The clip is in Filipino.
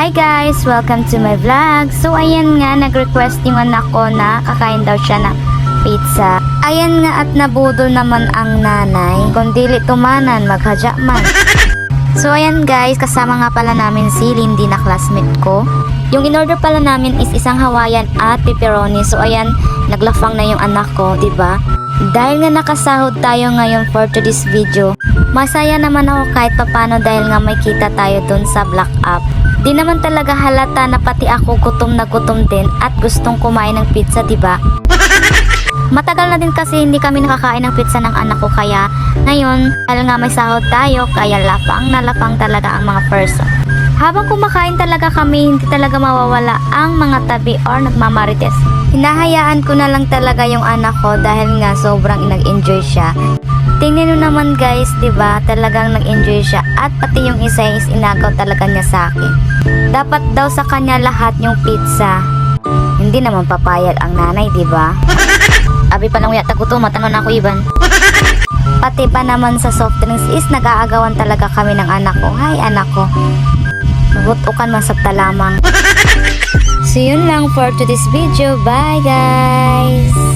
Hi guys! Welcome to my vlog. So ayan nga, nag-request yung anak ko na kakain daw siya ng pizza. Ayan nga at nabudol naman ang nanay. Kung dili tumanan, maghadya man. So ayan guys, kasama nga pala namin si Lindy na classmate ko. Yung in-order pala namin is isang Hawaiian at pepperoni. So ayan, naglafang na yung anak ko, 'di ba? Dahil nga nakasahod tayo ngayon for today's video, masaya naman ako kahit papano dahil nga may kita tayo dun sa Black App. Di naman talaga halata na pati ako gutom na gutom din at gustong kumain ng pizza, 'di ba? Matagal na din kasi hindi kami nakakain ng pizza ng anak ko, kaya ngayon dahil nga may sahod tayo, kaya lapang na lapang talaga ang mga person. Habang kumakain talaga kami, hindi talaga mawawala ang mga tabi or nagmamarites. Hinahayaan ko na lang talaga yung anak ko dahil nga sobrang nag-enjoy siya. Tingnan nyo naman guys, 'di ba? Talagang nag-enjoy siya at pati yung isa is inagaw talaga niya sa akin. Dapat daw sa kanya lahat yung pizza. Hindi naman papayag ang nanay, 'di ba? Abi pa lang yata ko to, matangon ako iban. Pati pa naman sa soft drinks is nag-aagawan talaga kami ng anak ko. Hi anak ko. Mabutukan man sabta lamang. So yun lang for today's video. Bye guys!